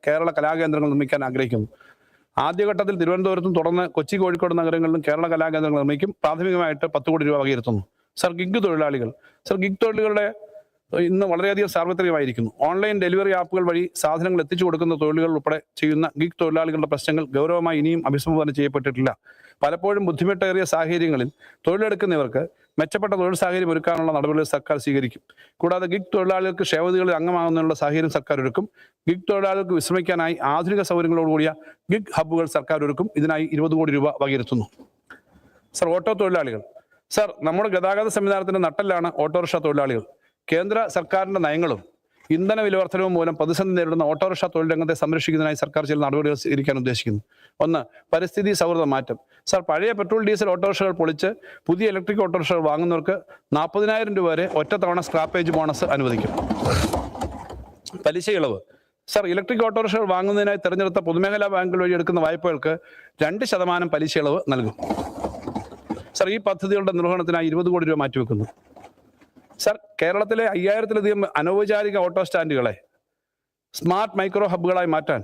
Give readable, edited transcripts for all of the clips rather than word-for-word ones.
കേരള കലാകേന്ദ്രങ്ങൾ നിർമ്മിക്കാൻ ആഗ്രഹിക്കുന്നു. ആദ്യഘട്ടത്തിൽ തിരുവനന്തപുരത്തും തുടർന്ന് കൊച്ചി, കോഴിക്കോട് നഗരങ്ങളിലും കേരള കലാകേന്ദ്രങ്ങൾ നിർമ്മിക്കും. പ്രാഥമികമായിട്ട് 10 കോടി രൂപ വകയിരുത്തുന്നു. സർ, ഗിഗ് തൊഴിലാളികൾ. സർ, ഗിഗ് തൊഴിലുകളുടെ ഇന്ന് വളരെയധികം സാർവത്രികമായിരിക്കുന്നു. ഓൺലൈൻ ഡെലിവറി ആപ്പുകൾ വഴി സാധനങ്ങൾ എത്തിച്ചു കൊടുക്കുന്ന തൊഴിലുകൾ ഉൾപ്പെടെ ചെയ്യുന്ന ഗിഗ് തൊഴിലാളികളുടെ പ്രശ്നങ്ങൾ ഗൗരവമായി ഇനിയും അഭിസംബോധന ചെയ്യപ്പെട്ടിട്ടില്ല. പലപ്പോഴും ബുദ്ധിമുട്ടേറിയ സാഹചര്യങ്ങളിൽ തൊഴിലെടുക്കുന്നവർക്ക് മെച്ചപ്പെട്ട തൊഴിൽ സാഹചര്യം ഒരുക്കാനുള്ള നടപടികൾ സർക്കാർ സ്വീകരിക്കും. കൂടാതെ ഗിഗ് തൊഴിലാളികൾക്ക് ക്ഷേമനിധികളിൽ അംഗമാകുന്നതിനുള്ള സാഹചര്യം സർക്കാർ ഒരുക്കും. ഗിഗ് തൊഴിലാളികൾക്ക് വിശ്രമിക്കാനായി ആധുനിക സൗകര്യങ്ങളോടുകൂടിയ ഗിഗ് ഹബ്ബുകൾ സർക്കാർ ഒരുക്കും. ഇതിനായി 20 കോടി രൂപ വകയിരുത്തുന്നു. സർ, ഓട്ടോ തൊഴിലാളികൾ. സർ, നമ്മുടെ ഗതാഗത സംവിധാനത്തിന്റെ നട്ടെല്ലാണ് ഓട്ടോറിക്ഷ തൊഴിലാളികൾ. കേന്ദ്ര സർക്കാരിന്റെ നയങ്ങളും ഇന്ധന വിലവർദ്ധനവും മൂലം പ്രതിസന്ധി നേരിടുന്ന ഓട്ടോറിക്ഷ തൊഴിൽ രംഗത്തെ സംരക്ഷിക്കുന്നതിനായി സർക്കാർ ചില നടപടികൾ സ്വീകരിക്കാൻ ഉദ്ദേശിക്കുന്നു. 1. പരിസ്ഥിതി സൗഹൃദ മാറ്റം. സർ, പഴയ പെട്രോൾ ഡീസൽ ഓട്ടോറിക്ഷകൾ പൊളിച്ച് പുതിയ ഇലക്ട്രിക് ഓട്ടോറിക്ഷകൾ വാങ്ങുന്നവർക്ക് 40,000 രൂപ വരെ ഒറ്റത്തവണ സ്ക്രാപ്പേജ് ബോണസ് അനുവദിക്കും. പലിശ ഇളവ്. സർ, ഇലക്ട്രിക് ഓട്ടോറിക്ഷകൾ വാങ്ങുന്നതിനായി തെരഞ്ഞെടുത്ത പൊതുമേഖലാ ബാങ്കുകൾ വഴി എടുക്കുന്ന വായ്പകൾക്ക് 2% പലിശ ഇളവ് നൽകും. സർ, ഈ പദ്ധതികളുടെ നിർവഹണത്തിനായി 20 കോടി രൂപ മാറ്റിവെക്കുന്നു. സർ, കേരളത്തിലെ 5000-ലധികം അനൗപചാരിക ഓട്ടോ സ്റ്റാൻഡുകളെ സ്മാർട്ട് മൈക്രോ ഹബ്ബുകളായി മാറ്റാൻ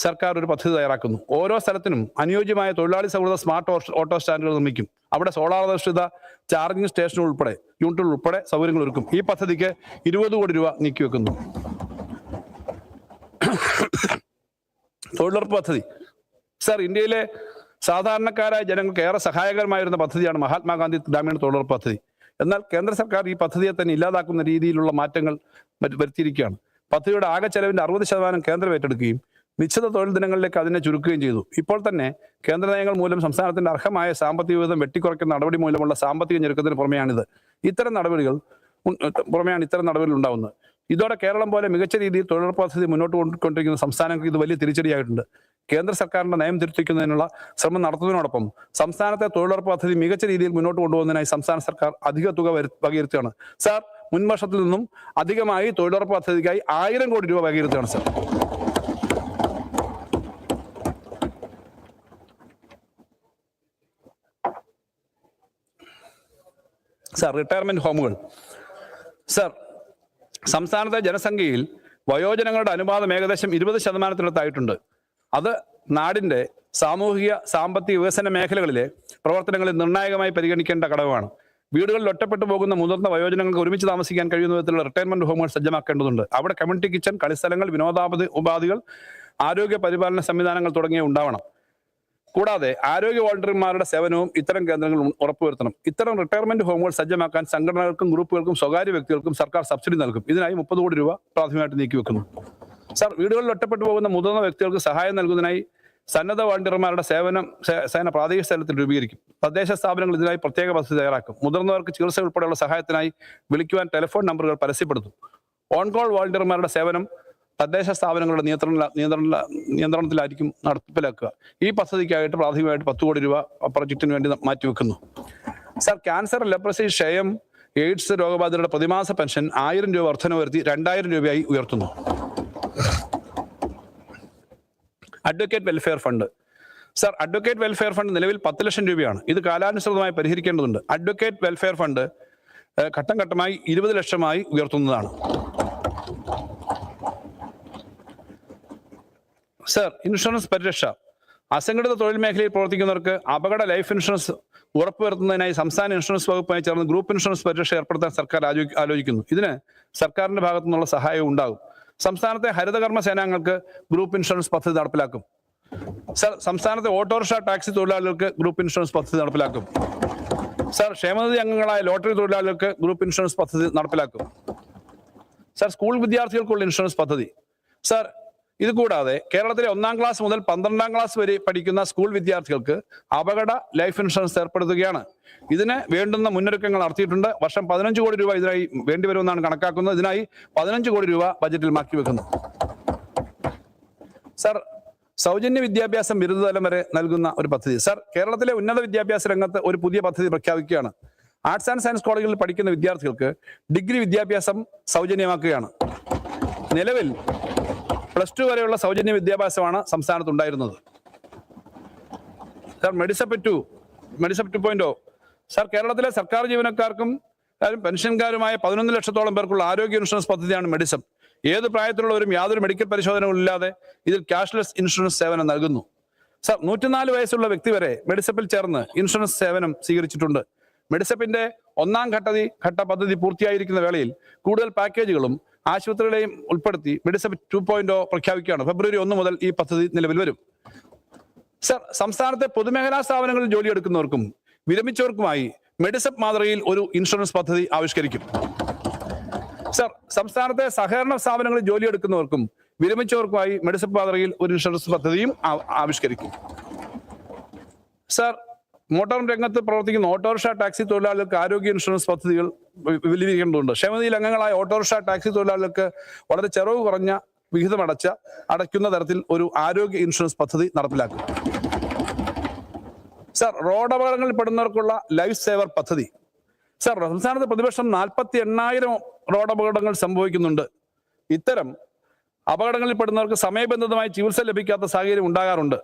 സർക്കാർ ഒരു പദ്ധതി തയ്യാറാക്കുന്നു. ഓരോ സ്ഥലത്തിനും അനുയോജ്യമായ തൊഴിലാളി സൗഹൃദ സ്മാർട്ട് ഓട്ടോ സ്റ്റാൻഡുകൾ നിർമ്മിക്കും. അവിടെ സോളാർ അധിഷ്ഠിത ചാർജിംഗ് സ്റ്റേഷനുകൾ യൂണിറ്റുകൾ ഉൾപ്പെടെ സൗകര്യങ്ങൾ ഒരുക്കും. ഈ പദ്ധതിക്ക് 20 കോടി രൂപ നീക്കിവെക്കുന്നു. തൊഴിലുറപ്പ് പദ്ധതി. സർ, ഇന്ത്യയിലെ സാധാരണക്കാരായ ജനങ്ങൾക്ക് ഏറെ സഹായകരമായിരുന്ന പദ്ധതിയാണ് മഹാത്മാഗാന്ധി ഗ്രാമീണ തൊഴിലുറപ്പ് പദ്ധതി. എന്നാൽ കേന്ദ്ര സർക്കാർ ഈ പദ്ധതിയെ തന്നെ ഇല്ലാതാക്കുന്ന രീതിയിലുള്ള മാറ്റങ്ങൾ വരുത്തിയിരിക്കുകയാണ്. പദ്ധതിയുടെ ആകെ ചെലവിന്റെ 60% കേന്ദ്രം ഏറ്റെടുക്കുകയും നിശ്ചിത തൊഴിൽ ദിനങ്ങളിലേക്ക് അതിനെ ചുരുക്കുകയും ചെയ്തു. ഇപ്പോൾ തന്നെ കേന്ദ്ര നയങ്ങൾ മൂലം സംസ്ഥാനത്തിന്റെ അർഹമായ സാമ്പത്തിക വിഹിതം വെട്ടിക്കുറയ്ക്കുന്ന നടപടി മൂലമുള്ള സാമ്പത്തിക ഞെരുക്കത്തിന് പുറമെയാണ് ഇത്തരം നടപടികൾ ഉണ്ടാകുന്നത്. ഇതോടെ കേരളം പോലെ മികച്ച രീതിയിൽ തൊഴിലുറപ്പ് പദ്ധതി മുന്നോട്ട് കൊണ്ടുകൊണ്ടിരിക്കുന്ന സംസ്ഥാനങ്ങൾക്ക് ഇത് വലിയ തിരിച്ചടിയായിട്ടുണ്ട്. കേന്ദ്ര സർക്കാരിന്റെ നയം തിരുത്തിക്കുന്നതിനുള്ള ശ്രമം നടത്തുന്നതിനോടൊപ്പം സംസ്ഥാനത്തെ തൊഴിലുറപ്പ് പദ്ധതി മികച്ച രീതിയിൽ മുന്നോട്ട് കൊണ്ടുപോകുന്നതിനായി സംസ്ഥാന സർക്കാർ അധിക തുക വകയിരുത്തുകയാണ്. സാർ, മുൻവർഷത്തിൽ നിന്നും അധികമായി തൊഴിലുറപ്പ് പദ്ധതിക്കായി 1000 കോടി രൂപ വകയിരുത്തുകയാണ്. സാർ, റിട്ടയർമെന്റ് ഹോമുകൾ. സർ, സംസ്ഥാനത്തെ ജനസംഖ്യയിൽ വയോജനങ്ങളുടെ അനുപാതം ഏകദേശം 20%-ത്തിനടുത്തായിട്ടുണ്ട്. അത് നാടിന്റെ സാമൂഹിക സാമ്പത്തിക വികസന മേഖലകളിലെ പ്രവർത്തനങ്ങളിൽ നിർണായകമായി പരിഗണിക്കേണ്ട ഘടകമാണ്. വീടുകളിൽ ഒറ്റപ്പെട്ടു പോകുന്ന മുതിർന്ന വയോജനങ്ങൾക്ക് ഒരുമിച്ച് താമസിക്കാൻ കഴിയുന്ന വിധത്തിലുള്ള റിട്ടയർമെന്റ് ഹോമുകൾ സജ്ജമാക്കേണ്ടതുണ്ട്. അവിടെ കമ്മ്യൂണിറ്റി കിച്ചൺ, കളിസ്ഥലങ്ങൾ, ഉപാധികൾ, ആരോഗ്യ പരിപാലന സംവിധാനങ്ങൾ തുടങ്ങിയവ ഉണ്ടാവണം. കൂടാതെ ആരോഗ്യ വോളണ്ടിയർമാരുടെ സേവനവും ഇത്തരം കേന്ദ്രങ്ങൾ ഉറപ്പുവരുത്തണം. ഇത്തരം റിട്ടയർമെന്റ് ഹോമുകൾ സജ്ജമാക്കാൻ സംഘടനകൾക്കും ഗ്രൂപ്പുകൾക്കും സ്വകാര്യ വ്യക്തികൾക്കും സർക്കാർ സബ്സിഡി നൽകും. ഇതിനായി 30 കോടി രൂപ പ്രാഥമികമായിട്ട് നീക്കിവെക്കുന്നു. സർ, വീടുകളിൽ ഒറ്റപ്പെട്ടു പോകുന്ന മുതിർന്ന വ്യക്തികൾക്ക് സഹായം നൽകുന്നതിനായി സന്നദ്ധ വോളണ്ടിയർമാരുടെ സേന പ്രാദേശിക സ്ഥലത്തിൽ രൂപീകരിക്കും. തദ്ദേശ സ്ഥാപനങ്ങൾ ഇതിനായി പ്രത്യേക പദ്ധതി തയ്യാറാക്കും. മുതിർന്നവർക്ക് ചികിത്സ ഉൾപ്പെടെയുള്ള സഹായത്തിനായി വിളിക്കുവാൻ ടെലിഫോൺ നമ്പറുകൾ പരസ്യപ്പെടുത്തും. ഓൺ കോൾ വോളണ്ടിയർമാരുടെ സേവനം തദ്ദേശ സ്ഥാപനങ്ങളുടെ നിയന്ത്രണത്തിലായിരിക്കും നടപ്പിലാക്കുക. ഈ പദ്ധതിക്കായിട്ട് പ്രാഥമികമായിട്ട് 10 കോടി രൂപ പ്രൊജക്ടിന് വേണ്ടി മാറ്റിവെക്കുന്നു. സർ, ക്യാൻസർ, ലെപ്രസി, ക്ഷയം, എയ്ഡ്സ് രോഗബാധിതരുടെ പ്രതിമാസ പെൻഷൻ 1000 രൂപ വർധന വരുത്തി 2000 രൂപയായി ഉയർത്തുന്നു. Advocate welfare fund. Sir, advocate welfare fund നിലവിൽ 10 ലക്ഷം രൂപയാണ്. ഇത് കാലാനുസൃതമായി പരിഹരിക്കേണ്ടതുണ്ട്. അഡ്വക്കേറ്റ് വെൽഫെയർ ഫണ്ട് ഘട്ടം ഘട്ടമായി 20 ലക്ഷമായി ഉയർത്തുന്നതാണ്. സർ, ഇൻഷുറൻസ് പരിരക്ഷ. അസംഘടിത തൊഴിൽ മേഖലയിൽ പ്രവർത്തിക്കുന്നവർക്ക് അപകട ലൈഫ് ഇൻഷുറൻസ് ഉറപ്പുവരുത്തുന്നതിനായി സംസ്ഥാന ഇൻഷുറൻസ് വകുപ്പുമായി ചേർന്ന് ഗ്രൂപ്പ് ഇൻഷുറൻസ് പരിരക്ഷ ഏർപ്പെടുത്താൻ സർക്കാർ ആലോചിക്കുന്നു. ഇതിന് സർക്കാരിന്റെ ഭാഗത്തു നിന്നുള്ള സഹായവും ഉണ്ടാകും. സംസ്ഥാനത്തെ ഹരിതകർമ്മ സേനാംഗങ്ങൾക്ക് ഗ്രൂപ്പ് ഇൻഷുറൻസ് പദ്ധതി നടപ്പിലാക്കും. സർ, സംസ്ഥാനത്തെ ഓട്ടോറിക്ഷ ടാക്സി തൊഴിലാളികൾക്ക് ഗ്രൂപ്പ് ഇൻഷുറൻസ് പദ്ധതി നടപ്പിലാക്കും. സർ, ക്ഷേമനിധി അംഗങ്ങളായ ലോട്ടറി തൊഴിലാളികൾക്ക് ഗ്രൂപ്പ് ഇൻഷുറൻസ് പദ്ധതി നടപ്പിലാക്കും. സർ, സ്കൂൾ വിദ്യാർത്ഥികൾക്കുള്ള ഇൻഷുറൻസ് പദ്ധതി. സർ, ഇത് കൂടാതെ കേരളത്തിലെ 1ാം ക്ലാസ് മുതൽ 12ാം ക്ലാസ് വരെ പഠിക്കുന്ന സ്കൂൾ വിദ്യാർത്ഥികൾക്ക് അപകട ലൈഫ് ഇൻഷുറൻസ് ഏർപ്പെടുത്തുകയാണ്. ഇതിന് വേണ്ടുന്ന മുന്നൊരുക്കങ്ങൾ നടത്തിയിട്ടുണ്ട്. വർഷം 15 കോടി രൂപ ഇതിനായി വേണ്ടിവരുമെന്നാണ് കണക്കാക്കുന്നത്. ഇതിനായി 15 കോടി രൂപ ബജറ്റിൽ മാറ്റിവെക്കുന്നു. സർ, സൗജന്യ വിദ്യാഭ്യാസം ബിരുദതലം വരെ നൽകുന്ന ഒരു പദ്ധതി. സർ, കേരളത്തിലെ ഉന്നത വിദ്യാഭ്യാസ രംഗത്ത് ഒരു പുതിയ പദ്ധതി പ്രഖ്യാപിക്കുകയാണ്. ആർട്സ് ആൻഡ് സയൻസ് കോളേജുകളിൽ പഠിക്കുന്ന വിദ്യാർത്ഥികൾക്ക് ഡിഗ്രി വിദ്യാഭ്യാസം സൗജന്യമാക്കുകയാണ്. നിലവിൽ +2 വരെയുള്ള സൗജന്യ വിദ്യാഭ്യാസമാണ് സംസ്ഥാനത്തുണ്ടായിരുന്നത്. സർ, മെഡിസപ്പ് 2.0. സർ, കേരളത്തിലെ സർക്കാർ ജീവനക്കാർക്കും പെൻഷൻകാരുമായ 11 ലക്ഷത്തോളം പേർക്കുള്ള ആരോഗ്യ ഇൻഷുറൻസ് പദ്ധതിയാണ് മെഡിസപ്പ്. ഏത് പ്രായത്തിലുള്ളവരും യാതൊരു മെഡിക്കൽ പരിശോധനകളും ഇല്ലാതെ ഇതിൽ ക്യാഷ്ലെസ് ഇൻഷുറൻസ് സേവനം നൽകുന്നു. സർ, 104 വയസ്സുള്ള വ്യക്തി വരെ മെഡിസെപ്പിൽ ചേർന്ന് ഇൻഷുറൻസ് സേവനം സ്വീകരിച്ചിട്ടുണ്ട്. മെഡിസെപ്പിന്റെ ഒന്നാം ഘട്ട പദ്ധതി പൂർത്തിയായിരിക്കുന്ന വേളയിൽ കൂടുതൽ പാക്കേജുകളും ആശുപത്രികളെയും ഉൾപ്പെടുത്തി മെഡിസെപ്പ് 2.0 പ്രഖ്യാപിക്കുകയാണ്. ഫെബ്രുവരി 1 മുതൽ ഈ പദ്ധതി നിലവിൽ വരും. സർ, സംസ്ഥാനത്തെ പൊതുമേഖലാ സ്ഥാപനങ്ങളിൽ ജോലിയെടുക്കുന്നവർക്കും വിരമിച്ചവർക്കുമായി മെഡിസെപ്പ് മാതൃകയിൽ ഒരു ഇൻഷുറൻസ് പദ്ധതി ആവിഷ്കരിക്കും. സർ, സംസ്ഥാനത്തെ സഹകരണ സ്ഥാപനങ്ങളിൽ ജോലിയെടുക്കുന്നവർക്കും വിരമിച്ചവർക്കുമായി മെഡിസെപ്പ് മാതൃകയിൽ ഒരു ഇൻഷുറൻസ് പദ്ധതിയും ആവിഷ്കരിക്കും. സർ, മോട്ടോർ രംഗത്ത് പ്രവർത്തിക്കുന്ന ഓട്ടോറിക്ഷ ടാക്സി തൊഴിലാളികൾക്ക് ആരോഗ്യ ഇൻഷുറൻസ് പദ്ധതികൾ വിപുലീകരിക്കേണ്ടതുണ്ട്. ക്ഷേമനിധിയിൽ അംഗങ്ങളായ ഓട്ടോറിക്ഷ ടാക്സി തൊഴിലാളികൾക്ക് വളരെ ചെലവ് കുറഞ്ഞ വിഹിതം അടയ്ക്കുന്ന തരത്തിൽ ഒരു ആരോഗ്യ ഇൻഷുറൻസ് പദ്ധതി നടപ്പിലാക്കും. സർ, റോഡ് അപകടങ്ങളിൽ പെടുന്നവർക്കുള്ള ലൈഫ് സേവർ പദ്ധതി. സർ, സംസ്ഥാനത്ത് പ്രതിവർഷം 48,000 റോഡ് അപകടങ്ങൾ സംഭവിക്കുന്നുണ്ട്. ഇത്തരം അപകടങ്ങളിൽ പെടുന്നവർക്ക് സമയബന്ധിതമായി ചികിത്സ ലഭിക്കാത്ത സാഹചര്യം ഉണ്ടാകാറുണ്ട്.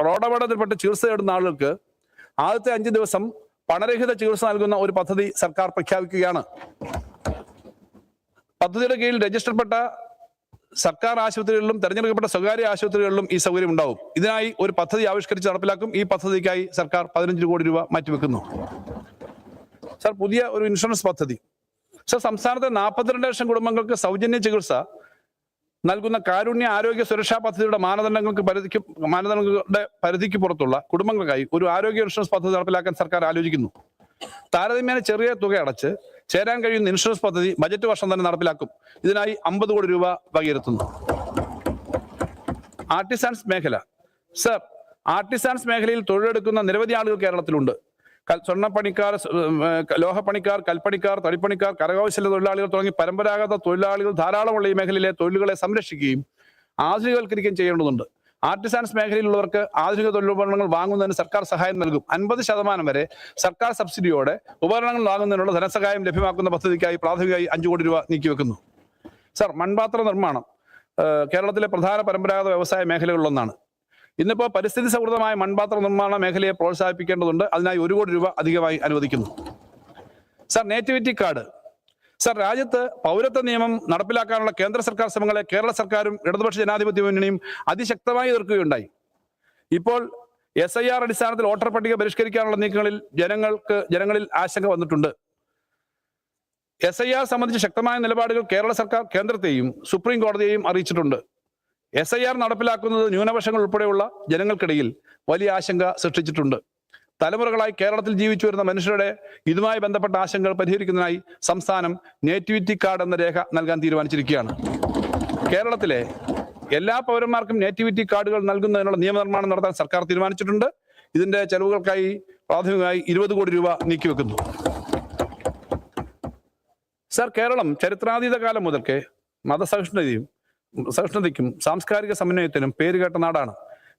റോഡ് അപകടത്തിൽപ്പെട്ട് ചികിത്സ തേടുന്ന ആളുകൾക്ക് ആദ്യത്തെ 5 ദിവസം പണരഹിത ചികിത്സ നൽകുന്ന ഒരു പദ്ധതി സർക്കാർ പ്രഖ്യാപിക്കുകയാണ്. പദ്ധതിയുടെ കീഴിൽ രജിസ്റ്റർപ്പെട്ട സർക്കാർ ആശുപത്രികളിലും തെരഞ്ഞെടുക്കപ്പെട്ട സ്വകാര്യ ആശുപത്രികളിലും ഈ സൗകര്യം ഉണ്ടാവും. ഇതിനായി ഒരു പദ്ധതി ആവിഷ്കരിച്ച് നടപ്പിലാക്കും. ഈ പദ്ധതിക്കായി സർക്കാർ 15 കോടി രൂപ മാറ്റിവെക്കുന്നു. സർ, പുതിയ ഒരു ഇൻഷുറൻസ് പദ്ധതി. സർ, സംസ്ഥാനത്തെ 42 ലക്ഷം കുടുംബങ്ങൾക്ക് സൗജന്യ ചികിത്സ നൽകുന്ന കാരുണ്യ ആരോഗ്യ സുരക്ഷാ പദ്ധതിയുടെ മാനദണ്ഡങ്ങളുടെ പരിധിക്ക് പുറത്തുള്ള കുടുംബങ്ങൾക്കായി ഒരു ആരോഗ്യ ഇൻഷുറൻസ് പദ്ധതി നടപ്പിലാക്കാൻ സർക്കാർ ആലോചിക്കുന്നു. താരതമ്യേന ചെറിയ തുക അടച്ച് ചേരാൻ കഴിയുന്ന ഇൻഷുറൻസ് പദ്ധതി ബജറ്റ് വർഷം തന്നെ നടപ്പിലാക്കും. ഇതിനായി 50 കോടി രൂപ വകയിരുത്തുന്നു. ആർട്ടിസാൻസ് മേഖല. സർ, ആർട്ടിസാൻസ് മേഖലയിൽ തൊഴിലെടുക്കുന്ന നിരവധി ആളുകൾ കേരളത്തിലുണ്ട്. സ്വർണ്ണപ്പണിക്കാർ, ലോഹപ്പണിക്കാർ, കൽപ്പണിക്കാർ, തടിപ്പണിക്കാർ, കരകൗശല തൊഴിലാളികൾ തുടങ്ങി പരമ്പരാഗത തൊഴിലാളികൾ ധാരാളമുള്ള ഈ മേഖലയിലെ തൊഴിലുകളെ സംരക്ഷിക്കുകയും ആധുനികവൽക്കരിക്കുകയും ചെയ്യേണ്ടതുണ്ട്. ആർട്ടിസാൻസ് മേഖലയിലുള്ളവർക്ക് ആധുനിക തൊഴിലുപകരണങ്ങൾ വാങ്ങുന്നതിന് സർക്കാർ സഹായം നൽകും. 50% വരെ സർക്കാർ സബ്സിഡിയോടെ ഉപകരണങ്ങൾ വാങ്ങുന്നതിനുള്ള ധനസഹായം ലഭ്യമാക്കുന്ന പദ്ധതിക്കായി പ്രാഥമികമായി 5 കോടി രൂപ നീക്കിവെക്കുന്നു. സർ, മൺപാത്ര നിർമ്മാണം കേരളത്തിലെ പ്രധാന പരമ്പരാഗത വ്യവസായ മേഖലകളിലൊന്നാണ്. ഇന്നിപ്പോൾ പരിസ്ഥിതി സൗഹൃദമായ മൺപാത്ര നിർമ്മാണ മേഖലയെ പ്രോത്സാഹിപ്പിക്കേണ്ടതുണ്ട്. അതിനായി 1 കോടി രൂപ അധികമായി അനുവദിക്കുന്നു. Sir, nativity card. സർ, രാജ്യത്ത് പൗരത്വ നിയമം നടപ്പിലാക്കാനുള്ള കേന്ദ്ര സർക്കാർ ശ്രമങ്ങളെ കേരള സർക്കാരും ഇടതുപക്ഷ ജനാധിപത്യ മുന്നണിയും അതിശക്തമായി എതിർക്കുകയുണ്ടായി. ഇപ്പോൾ SIR അടിസ്ഥാനത്തിൽ വോട്ടർ പട്ടിക പരിഷ്കരിക്കാനുള്ള നീക്കങ്ങളിൽ ജനങ്ങളിൽ ആശങ്ക വന്നിട്ടുണ്ട്. SIR സംബന്ധിച്ച് ശക്തമായ നിലപാടുകൾ കേരള സർക്കാർ കേന്ദ്രത്തെയും സുപ്രീം കോടതിയെയും അറിയിച്ചിട്ടുണ്ട്. SIR നടപ്പിലാക്കുന്നത് ന്യൂനപക്ഷങ്ങൾ ഉൾപ്പെടെയുള്ള ജനങ്ങൾക്കിടയിൽ വലിയ ആശങ്ക സൃഷ്ടിച്ചിട്ടുണ്ട്. തലമുറകളായി കേരളത്തിൽ ജീവിച്ചു വരുന്ന മനുഷ്യരുടെ ഇതുമായി ബന്ധപ്പെട്ട ആശങ്കകൾ പരിഹരിക്കുന്നതിനായി സംസ്ഥാനം നേറ്റിവിറ്റി കാർഡ് എന്ന രേഖ നൽകാൻ തീരുമാനിച്ചിരിക്കുകയാണ്. കേരളത്തിലെ എല്ലാ പൗരന്മാർക്കും നേറ്റിവിറ്റി കാർഡുകൾ നൽകുന്നതിനുള്ള നിയമനിർമ്മാണം നടത്താൻ സർക്കാർ തീരുമാനിച്ചിട്ടുണ്ട്. ഇതിന്റെ ചെലവുകൾക്കായി പ്രാഥമികമായി 20 കോടി രൂപ നീക്കിവെക്കുന്നു. സർ, കേരളം ചരിത്രാതീത കാലം മുതൽക്കേ സഹിഷ്ണുതയ്ക്കും സാംസ്കാരിക സമന്വയത്തിനും പേരുകേട്ട നാടാണ്.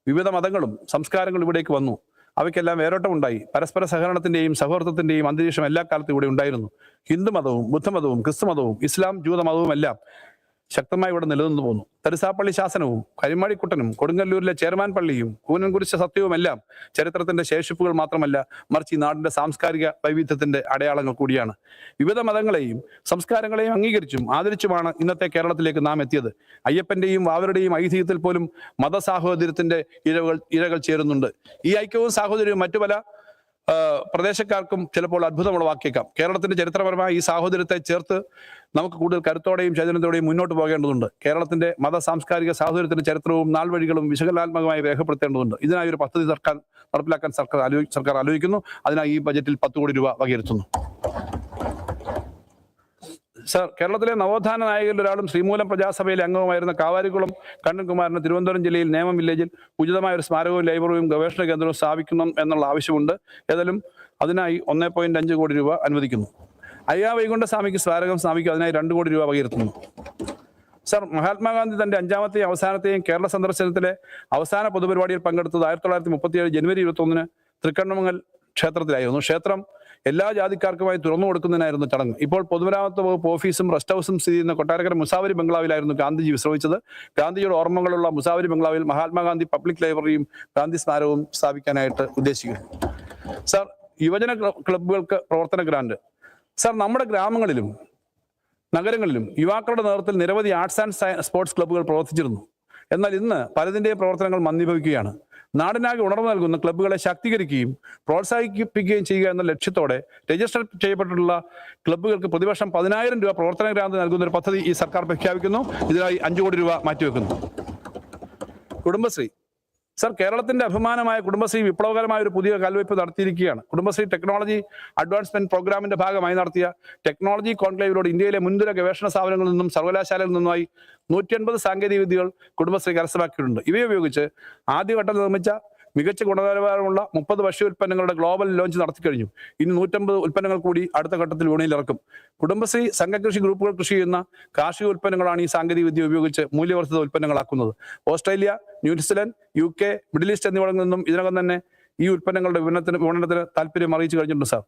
വിവിധ മതങ്ങളും സംസ്കാരങ്ങളും ഇവിടേക്ക് വന്നു. അവയ്ക്കെല്ലാം വേരോട്ടമുണ്ടായി. പരസ്പര സഹകരണത്തിന്റെയും സൗഹൃദത്തിന്റെയും അന്തരീക്ഷം എല്ലാ കാലത്തും ഇവിടെ ഉണ്ടായിരുന്നു. ഹിന്ദുമതവും ബുദ്ധമതവും ക്രിസ്തുമതവും ഇസ്ലാം ജൂതമതവും എല്ലാം ശക്തമായി ഇവിടെ നിലനിന്നു പോന്നു. തരിസാപ്പള്ളി ശാസനവും കരിമാടിക്കുട്ടനും കൊടുങ്ങല്ലൂരിലെ ചേർമാൻ പള്ളിയും കൂനൻകുരിശ സത്യവുമെല്ലാം ചരിത്രത്തിന്റെ ശേഷിപ്പുകൾ മാത്രമല്ല, മറിച്ച് ഈ നാടിന്റെ സാംസ്കാരിക വൈവിധ്യത്തിന്റെ അടയാളങ്ങൾ കൂടിയാണ്. വിവിധ മതങ്ങളെയും സംസ്കാരങ്ങളെയും അംഗീകരിച്ചും ആദരിച്ചുമാണ് ഇന്നത്തെ കേരളത്തിലേക്ക് നാം എത്തിയത്. അയ്യപ്പന്റെയും വാവരുടെയും ഐതിഹ്യത്തിൽ പോലും മതസാഹോദര്യത്തിന്റെ ഇഴകൾ ചേരുന്നുണ്ട്. ഈ ഐക്യവും സാഹോദര്യവും മറ്റു പല പ്രദേശക്കാർക്കും ചിലപ്പോൾ അത്ഭുതമുളവാക്കിയേക്കാം. കേരളത്തിന്റെ ചരിത്രപരമായ ഈ സാഹോദര്യത്തെ ചേർത്ത് നമുക്ക് കൂടുതൽ കരുത്തോടെയും ചൈതന്യത്തോടെയും മുന്നോട്ട് പോകേണ്ടതുണ്ട്. കേരളത്തിന്റെ മത സാംസ്കാരിക സാഹോദര്യത്തിന്റെ ചരിത്രവും നാൾവഴികളും വിശകലനാത്മകമായി രേഖപ്പെടുത്തേണ്ടതുണ്ട്. ഇതിനായി ഒരു പദ്ധതി നടപ്പിലാക്കാൻ സർക്കാർ ആലോചിക്കുന്നു. അതിനായി ഈ ബജറ്റിൽ 10 കോടി രൂപ വകയിരുത്തുന്നു. സർ, കേരളത്തിലെ നവോത്ഥാന നായകരിൽ ഒരാളും ശ്രീമൂലം പ്രജാസഭയിലെ അംഗവുമായിരുന്ന കാവാരിക്കുളം കണ്ണൻകുമാറിന് തിരുവനന്തപുരം ജില്ലയിൽ നേമം വില്ലേജിൽ ഉചിതമായ ഒരു സ്മാരകവും ലൈബ്രറിയും ഗവേഷണ കേന്ദ്രവും സ്ഥാപിക്കണം എന്നുള്ള ആവശ്യമുണ്ട്. ഏതായാലും അതിനായി 1.5 കോടി രൂപ അനുവദിക്കുന്നു. അയ്യാ വൈകുണ്ഠസ്വാമിക്ക് സ്മാരകം സ്ഥാപിക്കും. അതിനായി 2 കോടി രൂപ വകയിരുത്തുന്നു. സർ, മഹാത്മാഗാന്ധി തന്റെ 5ാമത്തെയും അവസാനത്തെയും കേരള സന്ദർശനത്തിലെ അവസാന പൊതുപരിപാടിയിൽ പങ്കെടുത്തത് 1937 ജനുവരി 21 തൃക്കണ്ണമംഗൽ ക്ഷേത്രത്തിലായിരുന്നു. ക്ഷേത്രം എല്ലാ ജാതിക്കാർക്കുമായി തുറന്നു കൊടുക്കുന്നതിനായിരുന്നു ചടങ്ങ്. ഇപ്പോൾ പൊതുമരാമത്ത് വകുപ്പ് ഓഫീസും റെസ്റ്റ് ഹൗസും സ്ഥിതി ചെയ്യുന്ന കൊട്ടാരക്കര മുസാവരി ബംഗ്ലാവിലായിരുന്നു ഗാന്ധിജി വിശ്രമിച്ചത്. ഗാന്ധിജിയുടെ ഓർമ്മകളുള്ള മുസാവരി ബംഗ്ലാവിൽ മഹാത്മാഗാന്ധി പബ്ലിക് ലൈബ്രറിയും ഗാന്ധി സ്മാരകവും സ്ഥാപിക്കാനായിട്ട് ഉദ്ദേശിക്കുന്നു. സർ, യുവജന ക്ലബ്ബുകൾക്ക് പ്രവർത്തന ഗ്രാന്റ്. സർ, നമ്മുടെ ഗ്രാമങ്ങളിലും നഗരങ്ങളിലും യുവാക്കളുടെ നേതൃത്വത്തിൽ നിരവധി ആർട്സ് ആൻഡ് സ്പോർട്സ് ക്ലബ്ബുകൾ പ്രവർത്തിച്ചിരുന്നു. എന്നാൽ ഇന്ന് പലതിൻ്റെയും പ്രവർത്തനങ്ങൾ മന്ദീഭവിക്കുകയാണ്. നാടിനാകെ ഉണർവ് നൽകുന്ന ക്ലബ്ബുകളെ ശാക്തീകരിക്കുകയും പ്രോത്സാഹിപ്പിക്കുകയും ചെയ്യുക എന്ന ലക്ഷ്യത്തോടെ രജിസ്റ്റർ ചെയ്യപ്പെട്ടിട്ടുള്ള ക്ലബ്ബുകൾക്ക് പ്രതിവർഷം 10,000 രൂപ പ്രവർത്തന ഗ്രാന്റ് നൽകുന്ന ഒരു പദ്ധതി ഈ സർക്കാർ പ്രഖ്യാപിക്കുന്നു. ഇതിനായി 5 കോടി രൂപ മാറ്റിവെക്കുന്നു. കുടുംബശ്രീ സർ, കേരളത്തിന്റെ അഭിമാനമായ കുടുംബശ്രീ വിപ്ലവകരമായ ഒരു പുതിയ കാൽവയ്പ് നടത്തിയിരിക്കുകയാണ്. കുടുംബശ്രീ ടെക്നോളജി അഡ്വാൻസ്മെന്റ് പ്രോഗ്രാമിന്റെ ഭാഗമായി നടത്തിയ ടെക്നോളജി കോൺക്ലേവിലൂടെ ഇന്ത്യയിലെ മുൻനിര ഗവേഷണ സ്ഥാപനങ്ങളിൽ നിന്നും സർവകലാശാലയിൽ നിന്നുമായി 150 സാങ്കേതിക വിദ്യകൾ കുടുംബശ്രീ കരസ്ഥമാക്കിയിട്ടുണ്ട്. ഇവയെ ഉപയോഗിച്ച് ആദ്യഘട്ടത്തിൽ നിർമ്മിച്ച മികച്ച ഗുണനിലവാരമുള്ള 30 ഭക്ഷ്യ ഉൽപ്പന്നങ്ങളുടെ ഗ്ലോബൽ ലോഞ്ച് നടത്തിക്കഴിഞ്ഞു. ഇനി 150 ഉൽപ്പന്നങ്ങൾ കൂടി അടുത്ത ഘട്ടത്തിൽ വിപണിയിൽ ഇറക്കും. കുടുംബശ്രീ സംഘകൃഷി ഗ്രൂപ്പുകൾ കൃഷി ചെയ്യുന്ന കാർഷിക ഉൽപ്പന്നങ്ങളാണ് ഈ സാങ്കേതിക വിദ്യ ഉപയോഗിച്ച് മൂല്യവർദ്ധിത ഉൽപ്പന്നങ്ങളാക്കുന്നത്. Australia, New Zealand, UK, Middle East എന്നിവിടങ്ങളിൽ നിന്നും ഇതിനകം തന്നെ ഈ ഉൽപ്പന്നങ്ങളുടെ വിപണനത്തിന് താല്പര്യം അറിയിച്ചു കഴിഞ്ഞിട്ടുണ്ട് സാർ.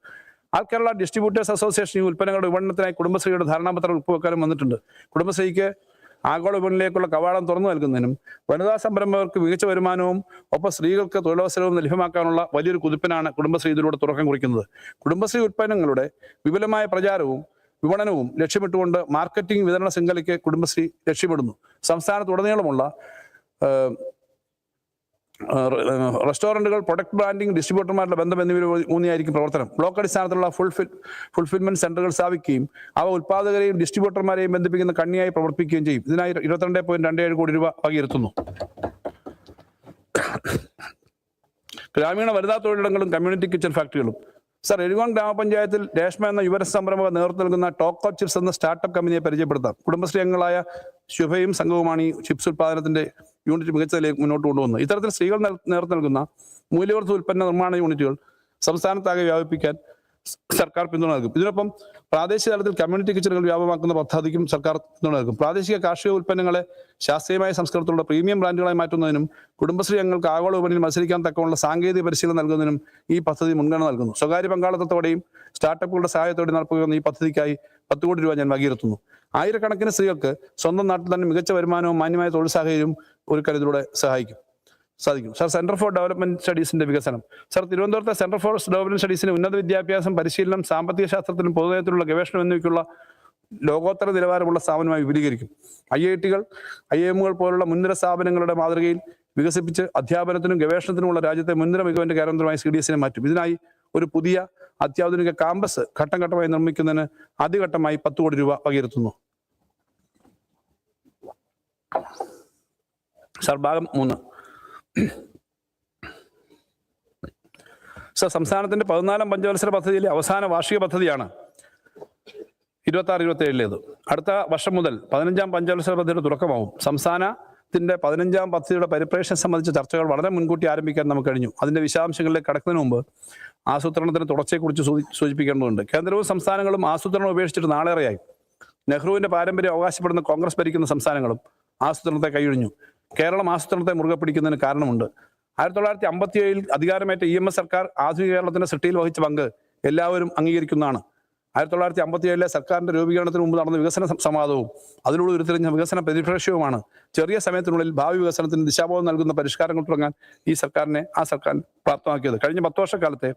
ആൾ കേരള ഡിസ്ട്രിബ്യൂട്ടേഴ്സ് അസോസിയേഷൻ ഈ ഉൽപ്പന്നങ്ങളുടെ വിപണനത്തിനായി കുടുംബശ്രീയുടെ ധാരണാപത്രം ഒപ്പുവെക്കാനും വന്നിട്ടുണ്ട്. കുടുംബശ്രീക്ക് ആഗോള വിപണിയിലേക്കുള്ള കവാടം തുറന്നു നൽകുന്നതിനും വനിതാ സംരംഭകർക്ക് മികച്ച വരുമാനവും ഒപ്പം സ്ത്രീകൾക്ക് തൊഴിലവസരവും ലഭ്യമാക്കാനുള്ള വലിയൊരു കുതിപ്പിനാണ് കുടുംബശ്രീ ഇതിലൂടെ തുടക്കം കുറിക്കുന്നത്. കുടുംബശ്രീ ഉൽപ്പന്നങ്ങളുടെ വിപുലമായ പ്രചാരവും വിപണനവും ലക്ഷ്യമിട്ടുകൊണ്ട് മാർക്കറ്റിംഗ് വിതരണ ശൃംഖലയ്ക്ക് കുടുംബശ്രീ ലക്ഷ്യമിടുന്നു. സംസ്ഥാനത്തുടനീളമുള്ള റെസ്റ്റോറൻറ്റുകൾ, പ്രൊഡക്റ്റ് ബ്രാൻഡിംഗ്, ഡിസ്ട്രിബ്യൂട്ടർമാരുടെ ബന്ധം എന്നിവയിൽ ഊന്നിയായിരിക്കും പ്രവർത്തനം. ബ്ലോക്ക് അടിസ്ഥാനത്തിലുള്ള ഫുൾഫിൽമെന്റ് സെന്ററുകൾ സ്ഥാപിക്കുകയും അവ ഉൽപ്പാദകരെയും ഡിസ്ട്രിബ്യൂട്ടർമാരെയും ബന്ധിപ്പിക്കുന്ന കണ്ണിയായി പ്രവർത്തിക്കുകയും ചെയ്യും. ഇതിനായി 22.27 കോടി രൂപ വകയിരുത്തുന്നു. ഗ്രാമീണ വനിതാ തൊഴിലിടങ്ങളും കമ്മ്യൂണിറ്റി കിച്ചൺ ഫാക്ടറികളും സർ, എഴുകോൺ ഗ്രാമപഞ്ചായത്തിൽ രേഷ്മ എന്ന യുവ സംരംഭക നേതൃത്വം നൽകുന്ന ടോക്കോ ചിപ്സ് എന്ന സ്റ്റാർട്ടപ്പ് കമ്പനിയെ പരിചയപ്പെടുത്താം. കുടുംബശ്രീ അംഗങ്ങളായ ശുഭയും സംഘവുമാണ് ഈ ചിപ്സ് ഉൽപ്പാദനത്തിന്റെ യൂണിറ്റ് മികച്ച നിലയിൽ മുന്നോട്ട് കൊണ്ടുവന്നത്. ഇത്തരത്തിൽ സ്ത്രീകൾ നേതൃത്വം നൽകുന്ന മൂല്യവർദ്ധിത ഉൽപ്പന്ന നിർമ്മാണ യൂണിറ്റുകൾ സംസ്ഥാനത്താകെ വ്യാപിപ്പിക്കാൻ സർക്കാർ പിന്തുണ നൽകും. ഇതിനൊപ്പം പ്രാദേശിക തലത്തിൽ കമ്മ്യൂണിറ്റി കിച്ചണുകൾ വ്യാപകമാക്കുന്ന പദ്ധതിക്കും സർക്കാർ പിന്തുണ നൽകും. പ്രാദേശിക കാർഷിക ഉൽപ്പന്നങ്ങളെ ശാസ്ത്രീയമായ സംസ്കൃതത്തിലുള്ള പ്രീമിയം ബ്രാൻഡുകളായി മാറ്റുന്നതിനും കുടുംബശ്രീ അംഗങ്ങൾക്ക് ആഗോള വിപണിയിൽ മത്സരിക്കാൻ തക്കമുള്ള സാങ്കേതിക പരിശീലനം നൽകുന്നതിനും ഈ പദ്ധതി മുൻഗണന നൽകുന്നു. സ്വകാര്യ പങ്കാളിത്തത്തോടെയും സ്റ്റാർട്ടപ്പുകളുടെ സഹായത്തോടെയും നടപ്പിലാക്കുന്ന ഈ പദ്ധതിക്കായി 10 കോടി രൂപ ഞാൻ വകയിരുത്തുന്നു. ആയിരക്കണക്കിന് സ്ത്രീകൾക്ക് സ്വന്തം നാട്ടിൽ തന്നെ മികച്ച വരുമാനവും മാന്യമായ തൊഴിൽ സാഹചര്യവും ഒരുക്കാൻ ഇതിലൂടെ സാധിക്കും. സർ, സെന്റർ ഫോർ ഡെവലപ്മെന്റ് സ്റ്റഡീസിന്റെ വികസനം സർ, തിരുവനന്തപുരത്തെ സെന്റർ ഫോർ ഡെവലപ്മെന്റ് സ്റ്റഡീസിന് ഉന്നത വിദ്യാഭ്യാസം, പരിശീലനം, സാമ്പത്തിക ശാസ്ത്രത്തിലും പൊതുനയത്തിലുള്ള ഗവേഷണം എന്നിവയ്ക്കുള്ള ലോകോത്തര നിലവാരമുള്ള സ്ഥാപനമായി വിപുലീകരിക്കും. IIT-കൾ, IIM-കൾ പോലുള്ള മുൻനിര സ്ഥാപനങ്ങളുടെ മാതൃകയിൽ വികസിപ്പിച്ച് അധ്യാപനത്തിനും ഗവേഷണത്തിനുമുള്ള രാജ്യത്തെ മുൻനിര മികവിന്റെ കേന്ദ്രമായി CDS-നെ മാറ്റും. ഇതിനായി ഒരു പുതിയ അത്യാധുനിക കാമ്പസ് ഘട്ടം ഘട്ടമായി നിർമ്മിക്കുന്നതിന് ആദ്യഘട്ടമായി 10 കോടി രൂപ വകയിരുത്തുന്നു. സർ, ഭാഗം 3 സർ, സംസ്ഥാനത്തിന്റെ 14ാം പഞ്ചവത്സര പദ്ധതിയിലെ അവസാന വാർഷിക പദ്ധതിയാണ് 26-27 അടുത്ത വർഷം മുതൽ 15ാം പഞ്ചവത്സര പദ്ധതിയുടെ തുടക്കമാവും. സംസ്ഥാനത്തിന്റെ 15ാം പദ്ധതിയുടെ പരിപ്രേക്ഷണം സംബന്ധിച്ച ചർച്ചകൾ വളരെ മുൻകൂട്ടി ആരംഭിക്കാൻ നമുക്ക് കഴിഞ്ഞു. അതിന്റെ വിശദാംശങ്ങളിലേക്ക് കടക്കുന്നതിന് മുമ്പ് ആസൂത്രണത്തിന് തുടർച്ചയെക്കുറിച്ച് സൂചിപ്പിക്കേണ്ടതുണ്ട്. കേന്ദ്രവും സംസ്ഥാനങ്ങളും ആസൂത്രണം ഉപേക്ഷിച്ചിട്ട് നാളേറെയായി. നെഹ്റുവിന്റെ പാരമ്പര്യം അവകാശപ്പെടുന്ന കോൺഗ്രസ് ഭരിക്കുന്ന സംസ്ഥാനങ്ങളും ആസൂത്രണത്തെ കൈയൊഴിഞ്ഞു. കേരളം ആസൂത്രണത്തെ മുറുകെ പിടിക്കുന്നതിന് കാരണമുണ്ട്. 1957 അധികാരമേറ്റ EMS സർക്കാർ ആധുനിക കേരളത്തിന്റെ സൃഷ്ടിയിൽ വഹിച്ച പങ്ക് എല്ലാവരും അംഗീകരിക്കുന്നതാണ്. 1957 സർക്കാരിന്റെ രൂപീകരണത്തിന് മുമ്പ് നടന്ന വികസന സംവാദവും അതിലൂടെ ഉരുത്തിരിഞ്ഞ വികസന പരിപ്രേക്ഷ്യവുമാണ് ചെറിയ സമയത്തിനുള്ളിൽ ഭാവി വികസനത്തിന് ദിശാബോധം നൽകുന്ന പരിഷ്കാരങ്ങൾ തുടങ്ങാൻ ആ സർക്കാർ പ്രാപ്തമാക്കിയത്. കഴിഞ്ഞ 10 വർഷക്കാലത്തെ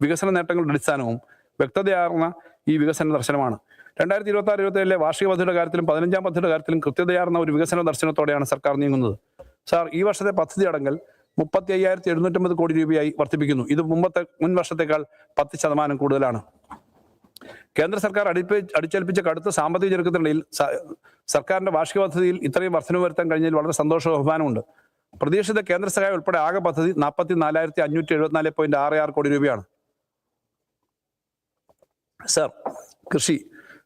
വികസന നേട്ടങ്ങളുടെ അടിസ്ഥാനവും വ്യക്തതയാർന്ന ഈ വികസന ദർശനമാണ്. 2026-27 വാർഷിക പദ്ധതിയുടെ കാര്യത്തിലും 15ാം പദ്ധതിയുടെ കാര്യത്തിലും കൃത്യതയാർന്ന ഒരു വികസന ദർശനത്തോടെയാണ് സർക്കാർ നീങ്ങുന്നത്. സാർ, ഈ വർഷത്തെ പദ്ധതി അടങ്കൽ 35,750 കോടി രൂപയായി വർദ്ധിപ്പിക്കുന്നു. ഇത് മുൻ വർഷത്തേക്കാൾ 10% കൂടുതലാണ്. കേന്ദ്ര സർക്കാർ അടിച്ചേൽപ്പിച്ച കടുത്ത സാമ്പത്തിക ഞെരുക്കത്തിനിടയിൽ സർക്കാരിന്റെ വാർഷിക പദ്ധതിയിൽ ഇത്രയും വർധനവ് വരുത്താൻ കഴിഞ്ഞതിൽ വളരെ സന്തോഷവും അഭിമാനമുണ്ട്. പ്രതീക്ഷിത കേന്ദ്ര സഹായം ഉൾപ്പെടെ ആകെ പദ്ധതി 44,574.66 കോടി രൂപയാണ്. സർ, കൃഷി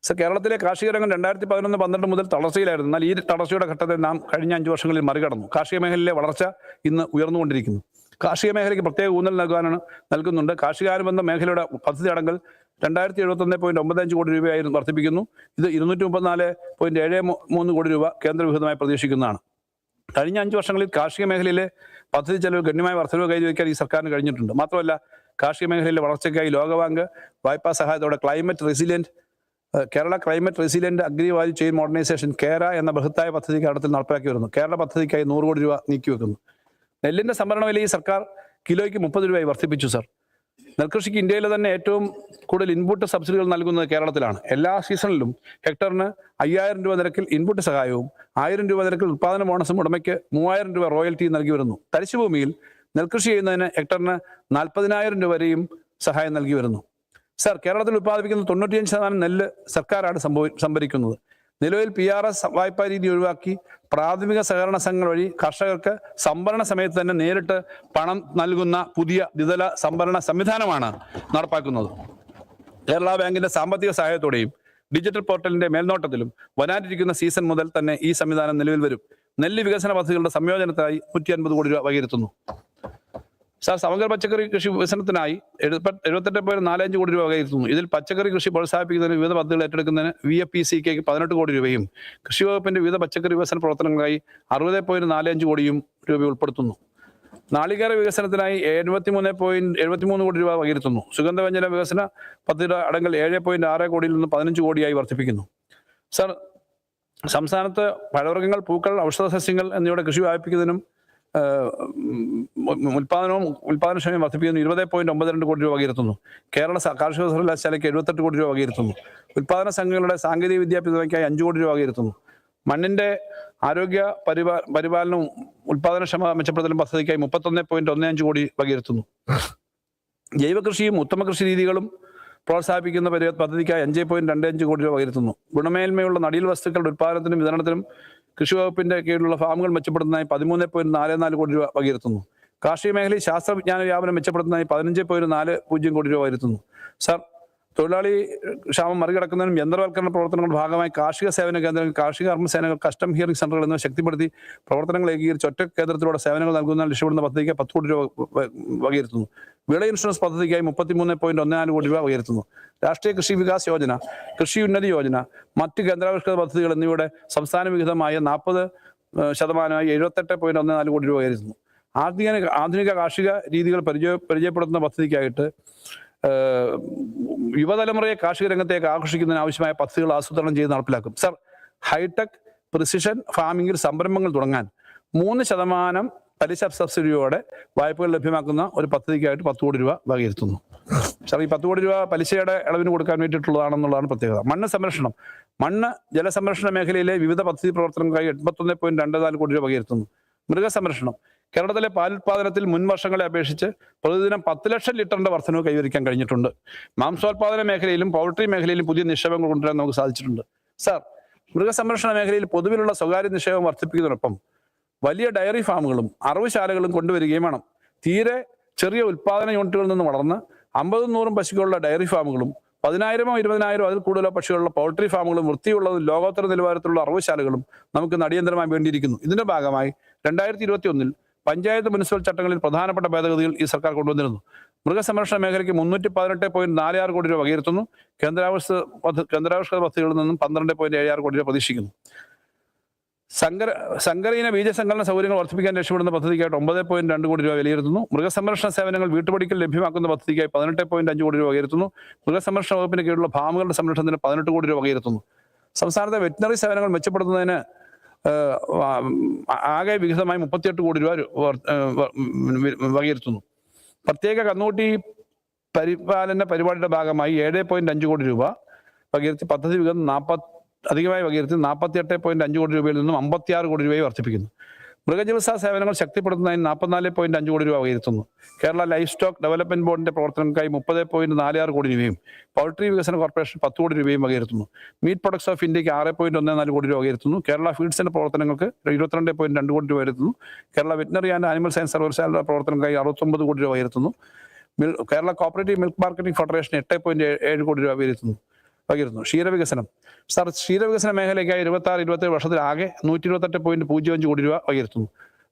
സർ, കേരളത്തിലെ കാർഷിക രംഗം 2011-12 മുതൽ തളർച്ചയിലായിരുന്നു. എന്നാൽ ഈ തളർച്ചയുടെ ഘട്ടത്തെ നാം കഴിഞ്ഞ 5 വർഷങ്ങളിൽ മറികടന്നു. കാർഷിക മേഖലയിലെ വളർച്ച ഇന്ന് ഉയർന്നുകൊണ്ടിരിക്കുന്നു. കാർഷിക മേഖലയ്ക്ക് പ്രത്യേക ഊന്നൽ നൽകുന്നുണ്ട്. കാർഷികാനുബന്ധ മേഖലയുടെ പദ്ധതി അടങ്കൽ 2071.95 കോടി രൂപയായിരുന്നു വർദ്ധിപ്പിക്കുന്നു. ഇത് 234.73 കോടി രൂപ കേന്ദ്രവിഹിതമായി പ്രതീക്ഷിക്കുന്നതാണ്. കഴിഞ്ഞ 5 വർഷങ്ങളിൽ കാർഷിക മേഖലയിലെ പദ്ധതി ചെലവ് ഗണ്യമായ വർധനവ് കൈവരിക്കാൻ ഈ സർക്കാരിന് കഴിഞ്ഞിട്ടുണ്ട്. മാത്രമല്ല, കാർഷിക മേഖലയിലെ വളർച്ചയ്ക്കായി ലോകബാങ്ക് വായ്പാ സഹായത്തോടെ Kerala climate resilient agri value chain modernisation Kera എന്ന ബൃഹത്തായ പദ്ധതി കേരളത്തിൽ നടപ്പിലാക്കി വരുന്നു. കേരള പദ്ധതിക്കായി 100 കോടി രൂപ നീക്കിവെക്കുന്നു. നെല്ലിന്റെ സംഭരണ വില ഈ സർക്കാർ കിലോയ്ക്ക് 30 രൂപയായി വർദ്ധിപ്പിച്ചു. സർ, നെൽകൃഷിക്ക് ഇന്ത്യയിലെ തന്നെ ഏറ്റവും കൂടുതൽ ഇൻപുട്ട് സബ്സിഡികൾ നൽകുന്നത് കേരളത്തിലാണ്. എല്ലാ സീസണിലും ഹെക്ടറിന് 5000 രൂപ നിരക്കിൽ ഇൻപുട്ട് സഹായവും 1000 രൂപ നിരക്കിൽ ഉത്പാദന ബോണസും ഉടമയ്ക്ക് 3000 രൂപ റോയൽറ്റി നൽകി വരുന്നു. തരിശുഭൂമിയിൽ നെൽകൃഷി ചെയ്യുന്നതിന് ഹെക്ടറിന് 40,000 രൂപ വരെയും സഹായം നൽകി വരുന്നു. സർ, കേരളത്തിൽ ഉത്പാദിപ്പിക്കുന്ന 95% നെല്ല് സർക്കാരാണ് സംഭരിക്കുന്നത്. നിലവിൽ PRS വായ്പാ രീതി ഒഴിവാക്കി പ്രാഥമിക സഹകരണ സംഘങ്ങൾ വഴി കർഷകർക്ക് സംഭരണ സമയത്ത് തന്നെ നേരിട്ട് പണം നൽകുന്ന പുതിയ ദ്വിതല സംഭരണ സംവിധാനമാണ് നടപ്പാക്കുന്നത്. കേരള ബാങ്കിന്റെ സാമ്പത്തിക സഹായത്തോടെയും ഡിജിറ്റൽ പോർട്ടലിന്റെ മേൽനോട്ടത്തിലും വരാനിരിക്കുന്ന സീസൺ മുതൽ തന്നെ ഈ സംവിധാനം നിലവിൽ വരും. നെല്ല് വികസന പദ്ധതികളുടെ സംയോജനത്തിനായി 150 കോടി രൂപ വകയിരുത്തുന്നു. സാർ, സമഗ്ര പച്ചക്കറി കൃഷി വികസനത്തിനായി 78.45 കോടി രൂപ വകയിരുത്തുന്നു. ഇതിൽ പച്ചക്കറി കൃഷി പ്രോത്സാഹിപ്പിക്കുന്നതിന് വിവിധ പദ്ധതികൾ ഏറ്റെടുക്കുന്നതിന് VFPCക്ക് 18 കോടി രൂപയും കൃഷി വകുപ്പിന്റെ വിവിധ പച്ചക്കറി വികസന പ്രവർത്തനങ്ങൾക്കായി 60.45 കോടിയും രൂപ ഉൾപ്പെടുത്തുന്നു. നാളികേര വികസനത്തിനായി 73 കോടി രൂപ വകയിരുത്തുന്നു. സുഗന്ധവ്യഞ്ജന വികസന പദ്ധതിയുടെ അടങ്കൽ 7.6 കോടിയിൽ നിന്ന് 15 കോടിയായി വർദ്ധിപ്പിക്കുന്നു. സാർ, സംസ്ഥാനത്ത് പഴവർഗ്ഗങ്ങൾ, പൂക്കൾ, ഔഷധ സസ്യങ്ങൾ എന്നിവയുടെ കൃഷി വ്യാപിപ്പിക്കുന്നതിനും ഉൽപാദനക്ഷമയും വർദ്ധിപ്പിക്കുന്നു 20.92 കോടി രൂപ വകയിരുത്തുന്നു. കേരള കാർഷിക സർവകലാശാലയ്ക്ക് 78 കോടി രൂപ വകയിരുത്തുന്നു. ഉൽപാദന സംഘങ്ങളുടെ സാങ്കേതിക വിദ്യാഭ്യാസത്തിനായി 5 കോടി രൂപ വകയിരുത്തുന്നു. മണ്ണിന്റെ ആരോഗ്യ പരിപാലനവും ഉൽപാദനക്ഷമത മെച്ചപ്പെടുത്തലും പദ്ധതിക്കായി 31.15 കോടി വകയിരുത്തുന്നു. ജൈവകൃഷിയും ഉത്തമ കൃഷി രീതികളും പ്രോത്സാഹിപ്പിക്കുന്ന പദ്ധതിക്കായി 5.25 കോടി രൂപ വകയിരുത്തുന്നു. ഗുണമേന്മയുള്ള നടീൽ വസ്തുക്കളുടെ ഉൽപാദനത്തിനും വിതരണത്തിനും കൃഷി വകുപ്പിന്റെ കീഴിലുള്ള ഫാമുകൾ മെച്ചപ്പെടുത്തുന്നതിനായി 13.44 കോടി രൂപ വകയിരുത്തുന്നു. കാർഷിക മേഖലയിൽ ശാസ്ത്രവിജ്ഞാന വ്യാപനം മെച്ചപ്പെടുത്തുന്നതിനായി 15.40 കോടി രൂപ വകയിരുത്തുന്നു. സർ, തൊഴിലാളി ക്ഷാമം മറികടക്കുന്നതിനും യന്ത്രവൽക്കരണ പ്രവർത്തനങ്ങളുടെ ഭാഗമായി കാർഷിക സേവന കേന്ദ്രങ്ങൾ, കാർഷിക കർമ്മസേനകൾ, കസ്റ്റം ഹിയറിംഗ് സെന്ററുകൾ എന്നിവ ശക്തിപ്പെടുത്തി പ്രവർത്തനങ്ങൾ ഏകീകരിച്ച് ഒറ്റ കേന്ദ്രത്തിലൂടെ സേവനങ്ങൾ നൽകുന്നതിന് ലക്ഷ്യമിടുന്ന പദ്ധതിക്ക് 10 കോടി രൂപ വകയിരുത്തുന്നു. വിള ഇൻഷുറൻസ് പദ്ധതിക്കായി 33.14 കോടി രൂപ വകയിരുത്തുന്നു. രാഷ്ട്രീയ കൃഷി വികാസ് യോജന, കൃഷി ഉന്നതി യോജന, മറ്റ് കേന്ദ്രാവിഷ്കൃത പദ്ധതികൾ എന്നിവയുടെ സംസ്ഥാന വിഹിതമായ 40% 78.14 കോടി രൂപ വകയിരുത്തുന്നു. ആധുനിക കാർഷിക രീതികൾ പരിചയപ്പെടുത്തുന്ന പദ്ധതിക്കായിട്ട് യുവതലമുറയെ കാർഷിക രംഗത്തേക്ക് ആകർഷിക്കുന്നതിന് ആവശ്യമായ പദ്ധതികൾ ആസൂത്രണം ചെയ്ത് നടപ്പിലാക്കും. സർ, ഹൈടെക് പ്രിസിഷൻ ഫാമിംഗിൽ സംരംഭങ്ങൾ തുടങ്ങാൻ 3% പലിശ സബ്സിഡിയോടെ വായ്പകൾ ലഭ്യമാക്കുന്ന ഒരു പദ്ധതിക്കായിട്ട് 10 കോടി രൂപ വകയിരുത്തുന്നു. സാർ, ഈ 10 കോടി രൂപ പലിശയുടെ ഇളവിന് കൊടുക്കാൻ വേണ്ടിയിട്ടുള്ളതാണെന്നുള്ളതാണ് പ്രത്യേകത. മണ്ണ് സംരക്ഷണം, മണ്ണ് ജലസംരക്ഷണ മേഖലയിലെ വിവിധ പദ്ധതി പ്രവർത്തനങ്ങൾക്കായി 81.24 കോടി രൂപ വകയിരുത്തുന്നു. മൃഗസംരക്ഷണം, കേരളത്തിലെ പാലുൽപാദനത്തിൽ മുൻ വർഷങ്ങളെ അപേക്ഷിച്ച് പ്രതിദിനം 10 ലക്ഷം ലിറ്ററിന്റെ വർധനവ് കൈവരിക്കാൻ കഴിഞ്ഞിട്ടുണ്ട്. മാംസോൽപാദന മേഖലയിലും പൗൾട്രി മേഖലയിലും പുതിയ നിക്ഷേപങ്ങൾ കൊണ്ടുവരാൻ നമുക്ക് സാധിച്ചിട്ടുണ്ട്. സാർ, മൃഗസംരക്ഷണ മേഖലയിൽ പൊതുവിലുള്ള സ്വകാര്യ നിക്ഷേപം വർദ്ധിപ്പിക്കുന്നതിനൊപ്പം വലിയ ഡയറി ഫാമുകളും അറവുശാലകളും കൊണ്ടുവരികയും വേണം. തീരെ ചെറിയ ഉൽപാദന യൂണിറ്റുകളിൽ നിന്ന് വളർന്ന് 50-100 പശുക്കളുള്ള ഡയറി ഫാമുകളും 10,000 20,000 അതിൽ കൂടുതലോ പശുക്കളുള്ള പൗൾട്രി ഫാമുകളും വൃത്തിയുള്ളതും ലോകോത്തര നിലവാരത്തിലുള്ള അറവുശാലകളും നമുക്ക് അടിയന്തരമായി വേണ്ടിയിരിക്കുന്നു. ഇതിന്റെ ഭാഗമായി 2021 പഞ്ചായത്ത് മുനിസിപ്പൽ ചട്ടങ്ങളിൽ പ്രധാനപ്പെട്ട ഭേദഗതികൾ ഈ സർക്കാർ കൊണ്ടുവന്നിരുന്നു. മൃഗസംരക്ഷണ മേഖലയ്ക്ക് 318.46 കോടി രൂപ വകയിരുത്തുന്നു. കേന്ദ്രാവിഷ്കൃത പദ്ധതികളിൽ നിന്നും 12.76 കോടി രൂപ പ്രതീക്ഷിക്കുന്നു. സങ്കരയിന ബീജസങ്കലന സൗകര്യങ്ങൾ വർദ്ധിപ്പിക്കാൻ ലക്ഷ്യമിടുന്ന പദ്ധതിക്കായിട്ട് 9.2 കോടി രൂപ വിലയിരുത്തുന്നു. മൃഗസംരക്ഷണ സേവനങ്ങൾ വീട്ടുപടിക്കൽ ലഭ്യമാക്കുന്ന പദ്ധതിക്കായി 18.5 കോടി രൂപ വകയിരുത്തുന്നു. മൃഗസംരക്ഷണ വകുപ്പിന് കീഴിലുള്ള ഫാമുകളുടെ സംരക്ഷണത്തിന് 18 കോടി രൂപ വകയിരുത്തുന്നു. സംസ്ഥാനത്തെ വെറ്റിനറി സേവനങ്ങൾ മെച്ചപ്പെടുത്തുന്നതിന് ആകെ വിഹിതമായി 38 കോടി രൂപ വകയിരുത്തുന്നു. പ്രത്യേക കന്നുകുട്ടി പരിപാലന പരിപാടിയുടെ ഭാഗമായി 7.5 കോടി രൂപ വകയിരുത്തി പദ്ധതി വിഹിതം അധികമായി വകയിരുത്തി 48.5 കോടി രൂപയിൽ നിന്നും 56 കോടി രൂപയെ വർദ്ധിപ്പിക്കുന്നു. മൃഗചികിത്സാ സേവനങ്ങൾ ശക്തിപ്പെടുത്തുന്നതിന് 44.5 കോടി രൂപ വകയിരുത്തുന്നു. കേരള ലൈഫ് സ്റ്റോക്ക് ഡെവലപ്മെന്റ് ബോർഡിന്റെ പ്രവർത്തനങ്ങൾക്കായി 30.46 കോടി രൂപയും പൗൾട്രി വികസന കോർപ്പറേഷൻ 10 കോടി രൂപയും വകയിരുത്തുന്നു. മീറ്റ് പ്രൊഡക്ട്സ് ഓഫ് ഇന്ത്യക്ക് 6.14 കോടി രൂപ വകയിരുത്തുന്നു. കേരള ഫീഡ്സിന്റെ പ്രവർത്തനങ്ങൾക്ക് 22.2 കോടി രൂപ വകയിരുത്തുന്നു. Kerala veterinary and animal science സർവകലാശാലയുടെ പ്രവർത്തനങ്ങൾക്കായി 69 കോടി രൂപ വകയിരുത്തുന്നു. Kerala cooperative milk marketing federation 8.7 കോടി രൂപ വകയിരുത്തുന്നു. ക്ഷീരവികസനം, സാർ, ക്ഷീരവികസന മേഖലയ്ക്കായി 26-27 വർഷത്തിൽ ആകെ 128.05 കോടി രൂപ വകയിരുത്തുന്നു.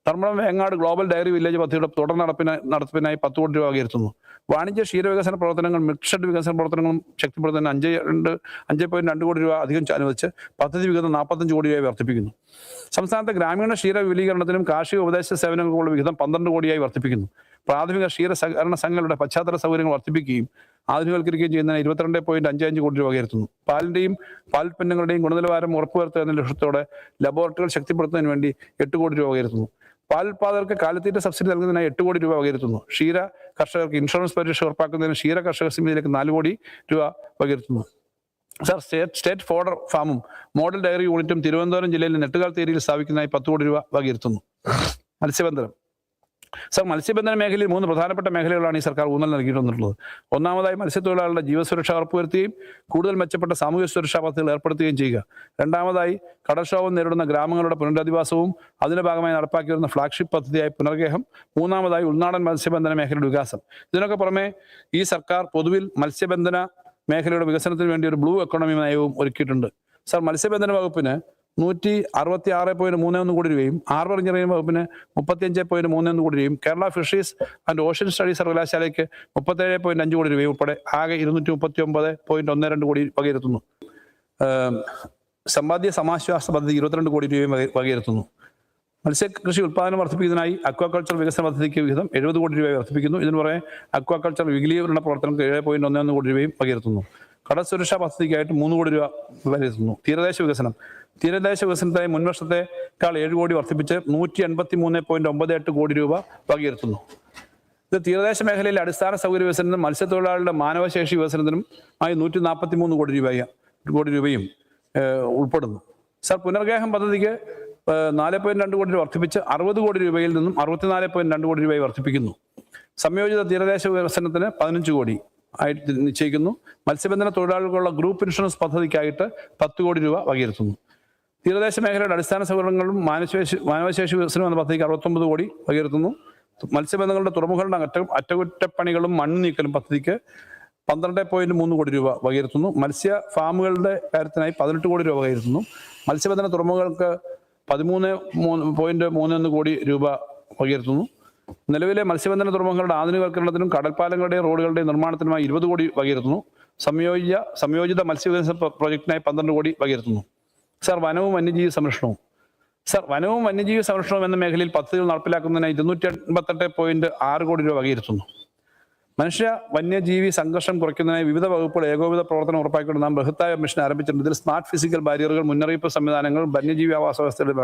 Dharmadam Vengad global dairy village പദ്ധതിയുടെ തുടർ നടത്തിപ്പിനായി 10 കോടി രൂപ വകയിരുത്തുന്നു. വാണിജ്യ ക്ഷീരവികസന പ്രവർത്തനങ്ങൾ, മിൽക്ക് ഷെഡ് വികസന പ്രവർത്തനങ്ങളും ശക്തിപ്പെടുത്തുന്നതിന് 5.2 കോടി രൂപ അധികം അനുവദിച്ച് പദ്ധതി വിഹിതം 45 കോടി രൂപയായി വർദ്ധിപ്പിക്കുന്നു. സംസ്ഥാനത്തെ ഗ്രാമീണ ക്ഷീര വിപുലീകരണത്തിനും കാർഷിക ഉപദേശ സേവനങ്ങൾക്കുള്ള വിഹിതം 12 കോടിയായി വർദ്ധിപ്പിക്കുന്നു. പ്രാഥമിക ക്ഷീര സഹകരണ സംഘങ്ങളുടെ പശ്ചാത്തല സൗകര്യങ്ങൾ വർദ്ധിപ്പിക്കുകയും ആധുനികവൽക്കരിക്കുകയും ചെയ്യുന്നതിന് 22.55 കോടി രൂപ വകയിരുത്തുന്നു. പാലിന്റെയും പാലുൽപ്പന്നങ്ങളുടെയും ഗുണനിലവാരം ഉറപ്പുവരുത്തുക എന്ന ലക്ഷ്യത്തോടെ ലബോറട്ടറികൾ ശക്തിപ്പെടുത്തുന്നതിന് വേണ്ടി 8 കോടി രൂപ വകയിരുത്തുന്നു. പാൽ ഉൽപാദകർക്ക് കാലിത്തീറ്റ സബ്സിഡി നൽകുന്നതിനായി 8 കോടി രൂപ വകയിരുത്തുന്നു. ക്ഷീര കർഷകർക്ക് ഇൻഷുറൻസ് പരിരക്ഷ ഉറപ്പാക്കുന്നതിന് ക്ഷീര കർഷക സമിതിയിലേക്ക് 4 കോടി രൂപ വകയിരുത്തുന്നു. സർ, സ്റ്റേറ്റ് ഫോഡർ ഫാമും മോഡൽ ഡയറി യൂണിറ്റും തിരുവനന്തപുരം ജില്ലയിലെ നെട്ടുകാൽ തീരിയിൽ സ്ഥാപിക്കുന്നതിനായി 10 കോടി രൂപ വകയിരുത്തുന്നു. മത്സ്യബന്ധനം. സർ, മത്സ്യബന്ധന മേഖലയിൽ 3 പ്രധാനപ്പെട്ട മേഖലകളാണ് ഈ സർക്കാർ ഊന്നൽ നൽകിയിട്ടുള്ളത്. ഒന്നാമതായി മത്സ്യത്തൊഴിലാളികളുടെ ജീവസുരക്ഷ ഉറപ്പുവരുത്തുകയും കൂടുതൽ മെച്ചപ്പെട്ട സാമൂഹ്യ സുരക്ഷാ പദ്ധതികൾ ഏർപ്പെടുത്തുകയും ചെയ്യുക. രണ്ടാമതായി കടൽക്ഷോഭം നേരിടുന്ന ഗ്രാമങ്ങളുടെ പുനരധിവാസവും അതിന്റെ ഭാഗമായി നടപ്പാക്കി വരുന്ന ഫ്ലാഗ്ഷിപ്പ് പദ്ധതിയായ പുനർഗേഹം. മൂന്നാമതായി ഉൾനാടൻ മത്സ്യബന്ധന മേഖലയുടെ വികാസം. ഇതിനൊക്കെ പുറമെ ഈ സർക്കാർ പൊതുവിൽ മത്സ്യബന്ധന മേഖലയുടെ വികസനത്തിന് വേണ്ടി ഒരു ബ്ലൂ എക്കോണമി നയവും ഒരുക്കിയിട്ടുണ്ട്. സർ, മത്സ്യബന്ധന വകുപ്പിന് 166.31 കോടി രൂപയും ഹാർബർ എഞ്ചിനീയറിംഗ് വകുപ്പിന് 35.31 കോടി രൂപയും Kerala fisheries and ocean studies സർവകലാശാലയ്ക്ക് 37.5 കോടി രൂപയും ഉൾപ്പെടെ ആകെ 239.12 കോടി വകയിരുത്തുന്നു. സമ്പാദ്യ സമാശ്വാസ പദ്ധതി 22 കോടി രൂപയും വകയിരുത്തുന്നു. മത്സ്യകൃഷി ഉൽപ്പാദനം വർദ്ധിപ്പിക്കുന്നതിനായി അക്വാകൾച്ചർ വികസന പദ്ധതിക്ക് വിഹിതം 70 കോടി രൂപ വർദ്ധിപ്പിക്കുന്നു. ഇതിന് പുറമെ അക്വാകൾച്ചർ വിപുലീകരണ പ്രവർത്തനങ്ങൾക്ക് 7.11 കോടി രൂപയും വകയിരുത്തുന്നു. കടൽ സുരക്ഷാ പദ്ധതിക്കായിട്ട് 3 കോടി രൂപ വകയിരുത്തുന്നു. തീരദേശ വികസനത്തിനായി മുൻവർഷത്തെക്കാൾ 7 കോടി വർദ്ധിപ്പിച്ച് 183.98 കോടി രൂപ വകയിരുത്തുന്നു. ഇത് തീരദേശ മേഖലയിലെ അടിസ്ഥാന സൗകര്യ വികസനത്തിനും മത്സ്യത്തൊഴിലാളികളുടെ മാനവശേഷി വികസനത്തിനും ആയി 143 കോടി രൂപയും ഉൾപ്പെടുന്നു. സർ, പുനർഗേഹം പദ്ധതിക്ക് 4.2 കോടി രൂപ വർദ്ധിപ്പിച്ച് 60 കോടി രൂപയിൽ നിന്നും 64.2 കോടി രൂപയായി വർദ്ധിപ്പിക്കുന്നു. സംയോജിത തീരദേശ വികസനത്തിന് 15 കോടി ആയിട്ട് നിശ്ചയിക്കുന്നു. മത്സ്യബന്ധന തൊഴിലാളികളുള്ള ഗ്രൂപ്പ് ഇൻഷുറൻസ് പദ്ധതിക്കായിട്ട് 10 കോടി രൂപ വകയിരുത്തുന്നു. തീരദേശ മേഖലയുടെ അടിസ്ഥാന സൗകര്യങ്ങളും മാനവശേഷി വികസനം എന്ന പദ്ധതിക്ക് 69 കോടി വകയിരുത്തുന്നു. മത്സ്യബന്ധങ്ങളുടെ തുറമുഖങ്ങളുടെ അറ്റകുറ്റപ്പണികളും മണ്ണ് നീക്കലും പദ്ധതിക്ക് 12.3 കോടി രൂപ വകയിരുത്തുന്നു. മത്സ്യ ഫാമുകളുടെ കാര്യത്തിനായി 18 കോടി രൂപ വകയിരുത്തുന്നു. മത്സ്യബന്ധന തുറമുഖങ്ങൾക്ക് 13.31 കോടി രൂപ വകയിരുത്തുന്നു. നിലവിലെ മത്സ്യബന്ധന തുറമുഖങ്ങളുടെ ആധുനികവൽക്കരണത്തിനും കടൽപ്പാലങ്ങളുടെയും റോഡുകളുടെയും നിർമ്മാണത്തിനുമായി 20 കോടി വകയിരുത്തുന്നു. സംയോജിത മത്സ്യവികസന പ്രോജക്റ്റിനായി 12 കോടി വകയിരുത്തുന്നു. സർ, വനവും വന്യജീവി സംരക്ഷണവും എന്ന മേഖലയിൽ പദ്ധതികൾ നടപ്പിലാക്കുന്നതിനായി 288.6 കോടി രൂപ വകയിരുത്തുന്നു. മനുഷ്യ വന്യജീവി സംഘർഷം കുറയ്ക്കുന്നതിനായി വിവിധ വകുപ്പുകൾ ഏകോപിത പ്രവർത്തനം ഉറപ്പാക്കിക്കൊണ്ട് നാം ബൃഹത്തായ മിഷൻ ആരംഭിച്ചിട്ടുണ്ട്. ഇതിൽ സ്മാർട്ട് ഫിസിക്കൽ ബാരിയറുകൾ, മുന്നറിയിപ്പ് സംവിധാനങ്ങൾ, വന്യജീവി ആവാസ വ്യവസ്ഥയുടെ